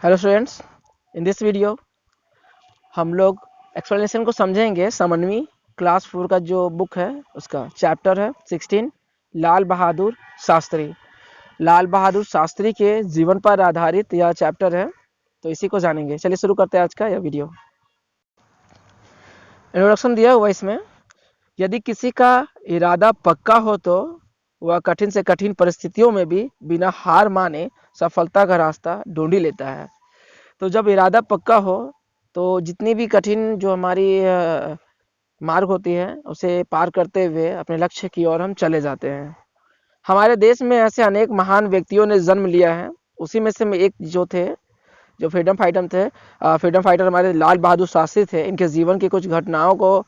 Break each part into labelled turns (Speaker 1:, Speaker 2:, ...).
Speaker 1: Hello students, in this video हम लोग explanation को समझेंगे। समन्वी क्लास 4 का जो बुक है उसका चैप्टर है 16 लाल बहादुर शास्त्री। लाल बहादुर शास्त्री के जीवन पर आधारित यह चैप्टर है, तो इसी को जानेंगे। चलिए शुरू करते हैं आज का यह वीडियो। इंट्रोडक्शन दिया हुआ इसमें, यदि किसी का इरादा पक्का हो तो वह कठिन से कठिन परिस्थितियों में भी बिना हार माने सफलता का रास्ता ढूंढ ही लेता है। तो जब इरादा पक्का हो तो जितनी भी कठिन जो हमारी मार्ग होती है उसे पार करते हुए अपने लक्ष्य की ओर हम चले जाते हैं। हमारे देश में ऐसे अनेक महान व्यक्तियों ने जन्म लिया है। उसी में से एक जो फ्रीडम फाइटर थे, फ्रीडम फाइटर हमारे लाल बहादुर शास्त्री थे। इनके जीवन की कुछ घटनाओं को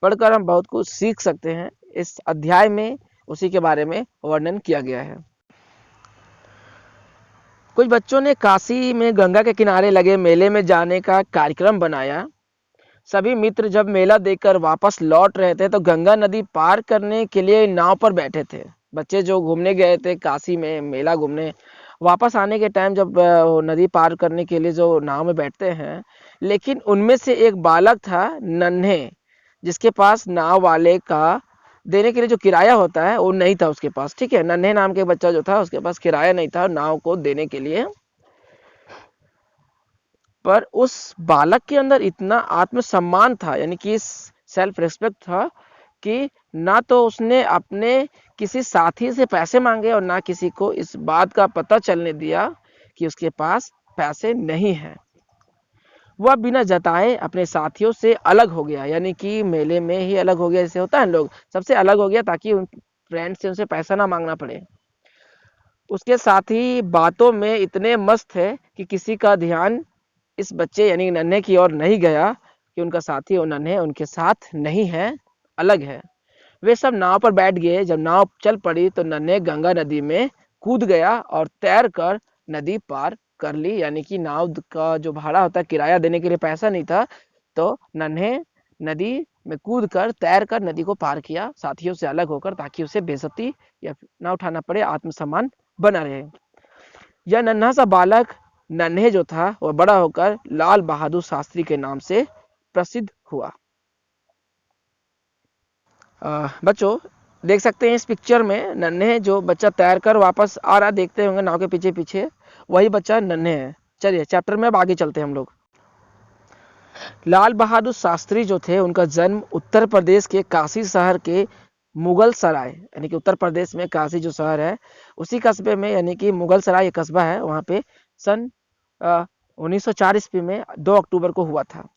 Speaker 1: पढ़कर हम बहुत कुछ सीख सकते हैं। इस अध्याय में उसी के बारे में वर्णन किया गया है। कुछ बच्चों ने काशी में गंगा के किनारे लगे मेले में जाने का कार्यक्रम बनाया। सभी मित्र जब मेला देखकर वापस लौट रहे थे तो गंगा नदी पार करने के लिए नाव पर बैठे थे। बच्चे जो घूमने गए थे काशी में मेला घूमने, वापस आने के टाइम जब नदी पार करने के लिए जो नाव में बैठते हैं, लेकिन उनमें से एक बालक था नन्हे, जिसके पास नाव वाले का देने के लिए जो किराया होता है वो नहीं था उसके पास। ठीक है, नन्हे नाम के बच्चा जो था उसके पास किराया नहीं था नाव को देने के लिए। पर उस बालक के अंदर इतना आत्मसम्मान था, यानी कि सेल्फ रिस्पेक्ट था, कि ना तो उसने अपने किसी साथी से पैसे मांगे और ना किसी को इस बात का पता चलने दिया कि उसके पास पैसे नहीं हैं। वह बिना जताए अपने साथियों से अलग हो गया, यानी कि मेले में ही अलग हो गया। जैसे होता है लोग, सबसे अलग हो गया ताकि उन फ्रेंड से उनसे पैसा ना मांगना पड़े। उसके साथी बातों में इतने मस्त थे कि किसी का ध्यान इस बच्चे यानी नन्हे की ओर नहीं गया कि उनका साथी और नन्हे उनके साथ नहीं है, अलग है। वे सब नाव पर बैठ गए। जब नाव चल पड़ी तो नन्हे गंगा नदी में कूद गया और तैर कर नदी पार कर ली। यानी कि नाव का जो भाड़ा होता है, किराया देने के लिए पैसा नहीं था, तो नन्हे नदी में कूद कर तैर कर नदी को पार किया साथियों से अलग होकर, ताकि उसे बेइज्जती या ना उठाना पड़े, आत्मसम्मान बना रहे। यह नन्हा सा बालक नन्हे जो था वह बड़ा होकर लाल बहादुर शास्त्री के नाम से प्रसिद्ध हुआ। बच्चों देख सकते हैं इस पिक्चर में नन्हे जो बच्चा तैर कर वापस आ रहा, देखते होंगे नाव के पीछे पीछे, वही बच्चा नन्हे है। चलिए चैप्टर में अब आगे चलते हैं हम लोग। लाल बहादुर शास्त्री जो थे उनका जन्म उत्तर प्रदेश के काशी शहर के मुगल सराय, यानी कि उत्तर प्रदेश में काशी जो शहर है उसी कस्बे में, यानी कि मुगल सराय एक कस्बा है, वहाँ पे सन 1904 ईस्वी में 2 अक्टूबर को हुआ था।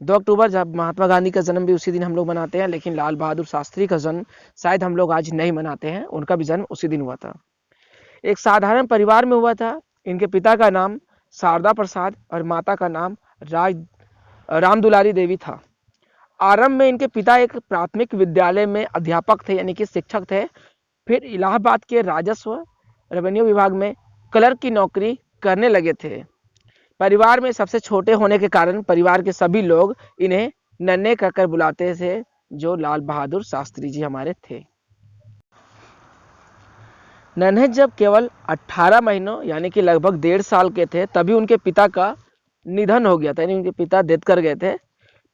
Speaker 1: 2 अक्टूबर जब महात्मा गांधी का जन्म भी उसी दिन हम लोग मनाते हैं, लेकिन लाल बहादुर शास्त्री का जन्म शायद हम लोग आज नहीं मनाते हैं। उनका भी जन्म उसी दिन हुआ था। एक साधारण परिवार में हुआ था। इनके पिता का नाम शारदा प्रसाद और माता का नाम रामदुलारी देवी था। आरंभ में इनके पिता एक प्राथमिक विद्यालय में अध्यापक थे, यानी कि शिक्षक थे। फिर इलाहाबाद के राजस्व रेवेन्यू विभाग में क्लर्क की नौकरी करने लगे थे। परिवार में सबसे छोटे होने के कारण परिवार के सभी लोग इन्हें नन्हे कहकर बुलाते थे, जो लाल बहादुर शास्त्री जी हमारे थे। नन्हे जब केवल 18 महीनों यानी कि लगभग 1.5 साल के थे तभी उनके पिता का निधन हो गया था, यानी उनके पिता डेथ कर गए थे।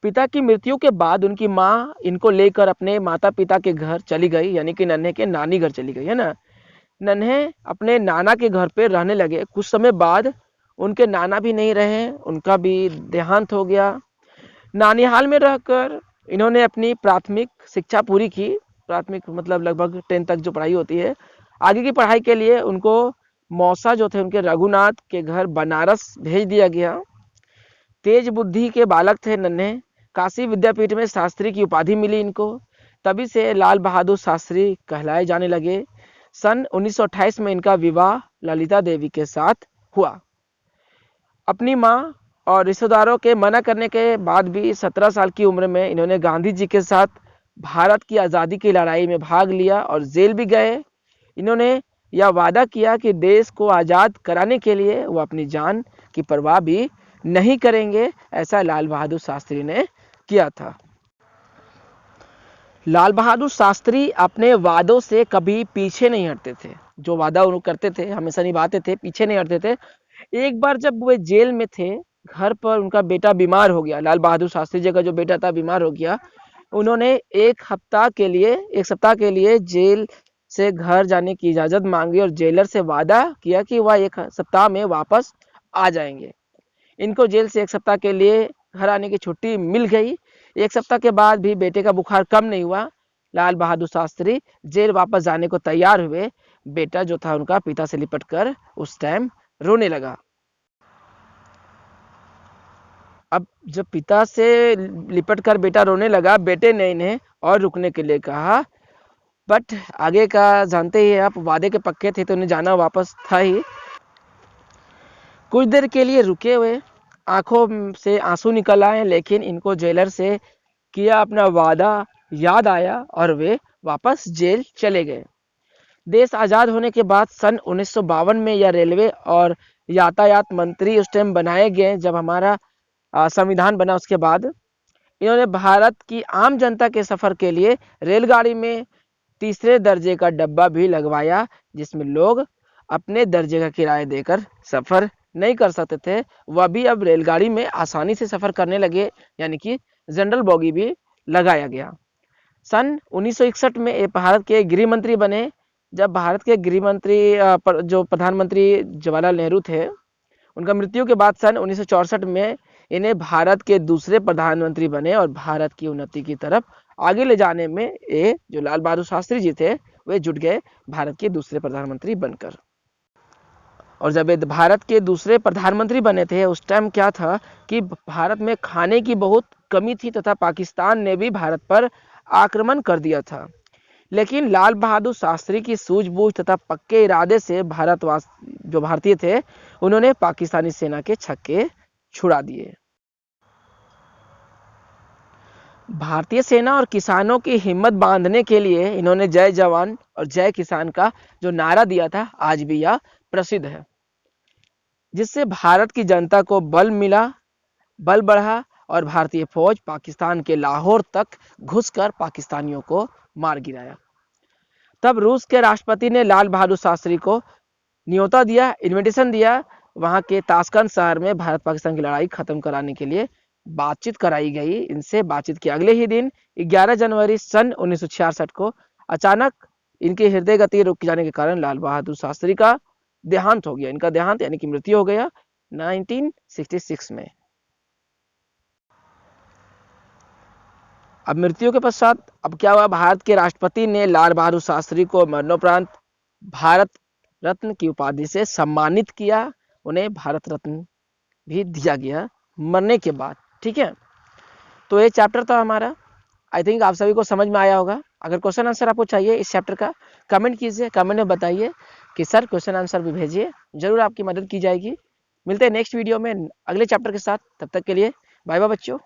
Speaker 1: पिता की मृत्यु के बाद उनकी माँ इनको लेकर अपने माता पिता के घर चली गई, यानी कि नन्हे के नानी घर चली गई, है ना। नन्हे अपने नाना के घर पे रहने लगे। कुछ समय बाद उनके नाना भी नहीं रहे, उनका भी देहांत हो गया। नानिहाल में रहकर इन्होंने अपनी प्राथमिक शिक्षा पूरी की। प्राथमिक मतलब लगभग 10 तक जो पढ़ाई होती है। आगे की पढ़ाई के लिए उनको मौसा जो थे उनके रघुनाथ के घर बनारस भेज दिया गया। तेज बुद्धि के बालक थे नन्हे। काशी विद्यापीठ में शास्त्री की उपाधि मिली इनको। तभी से लाल बहादुर शास्त्री कहलाए जाने लगे। सन 1928 में इनका विवाह ललिता देवी के साथ हुआ। अपनी माँ और रिश्तेदारों के मना करने के बाद भी 17 साल की उम्र में इन्होंने गांधी जी के साथ भारत की आज़ादी की लड़ाई में भाग लिया और जेल भी गए। इन्होंने यह वादा किया कि देश को आज़ाद कराने के लिए वो अपनी जान की परवाह भी नहीं करेंगे। ऐसा लाल बहादुर शास्त्री ने किया था। लाल बहादुर शास्त्री अपने वादों से कभी पीछे नहीं हटते थे। जो वादा उन्होंने करते थे हमेशा निभाते थे, पीछे नहीं हटते थे। एक बार जब वे जेल में थे, घर पर उनका बेटा बीमार हो गया, लाल बहादुर शास्त्री जी का जो बेटा था बीमार हो गया। उन्होंने एक सप्ताह के लिए जेल से घर जाने की इजाज़त मांगी और जेलर से वादा किया कि वह एक सप्ताह में वापस आ जाएंगे। इनको जेल से एक सप्ताह के लिए घर आने की छुट्टी मिल गई। एक सप्ताह के बाद भी बेटे का बुखार कम नहीं हुआ। लाल बहादुर शास्त्री जेल वापस जाने को तैयार हुए। बेटा जो था उनका पिता से लिपट कर उस टाइम रोने लगा। अब जब पिता से लिपट कर बेटा रोने लगा, बेटे ने इन्हें और रुकने के लिए कहा, बट आगे का जानते ही आप, वादे के पक्के थे तो उन्हें जाना वापस था ही। कुछ देर के लिए रुके हुए, आंखों से आंसू निकल आए, लेकिन इनको जेलर से किया अपना वादा याद आया और वे वापस जेल चले गए। देश आज़ाद होने के बाद सन 1952 में यह रेलवे और यातायात मंत्री उस टाइम बनाए गए जब हमारा संविधान बना। उसके बाद इन्होंने भारत की आम जनता के सफ़र के लिए रेलगाड़ी में तीसरे दर्जे का डब्बा भी लगवाया, जिसमें लोग अपने दर्जे का किराया देकर सफ़र नहीं कर सकते थे, वह भी अब रेलगाड़ी में आसानी से सफ़र करने लगे, यानी कि जनरल बोगी भी लगाया गया। सन 1961 में ये भारत के गृह मंत्री बने। जब भारत के गृह मंत्री जो प्रधानमंत्री जवाहरलाल नेहरू थे, उनका मृत्यु के बाद सन 1964 में इन्हें भारत के दूसरे प्रधानमंत्री बने और भारत की उन्नति की तरफ आगे ले जाने में ये जो लाल बहादुर शास्त्री जी थे वे जुट गए भारत के दूसरे प्रधानमंत्री बनकर। और जब ये भारत के दूसरे प्रधानमंत्री बने थे, उस टाइम क्या था कि भारत में खाने की बहुत कमी थी तथा पाकिस्तान ने भी भारत पर आक्रमण कर दिया था। लेकिन लाल बहादुर शास्त्री की सूझबूझ तथा पक्के इरादे से जो भारतीय थे, उन्होंने पाकिस्तानी सेना के छक्के छुड़ा दिए। भारतीय सेना और किसानों की हिम्मत बांधने के लिए इन्होंने जय जवान और जय किसान का जो नारा दिया था, आज भी यह प्रसिद्ध है, जिससे भारत की जनता को बल बढ़ा और भारतीय फौज पाकिस्तान के लाहौर तक घुसकर पाकिस्तानियों को मार गिराया। तब रूस के राष्ट्रपति ने लाल बहादुर शास्त्री को न्योता दिया, इनविटेशन दिया। वहां के ताशकंद शहर में भारत पाकिस्तान की लड़ाई खत्म कराने के लिए बातचीत कराई गई। इनसे बातचीत के अगले ही दिन 11 जनवरी सन 1966 को अचानक इनकी हृदय गति रुक जाने के कारण लाल बहादुर शास्त्री का देहांत हो गया। इनका देहांत यानी कि मृत्यु हो गया 1966 में। अब मृत्यु के पश्चात अब क्या हुआ, भारत के राष्ट्रपति ने लाल बहादुर शास्त्री को मरणोपरांत भारत रत्न की उपाधि से सम्मानित किया। उन्हें भारत रत्न भी दिया गया मरने के बाद। ठीक है, तो ये चैप्टर था हमारा। आई थिंक आप सभी को समझ में आया होगा। अगर क्वेश्चन आंसर आपको चाहिए इस चैप्टर का, कमेंट कीजिए, कमेंट में बताइए कि सर क्वेश्चन आंसर भी भेजिए, जरूर आपकी मदद की जाएगी। मिलते हैं नेक्स्ट वीडियो में अगले चैप्टर के साथ। तब तक के लिए बाय बाय बच्चों।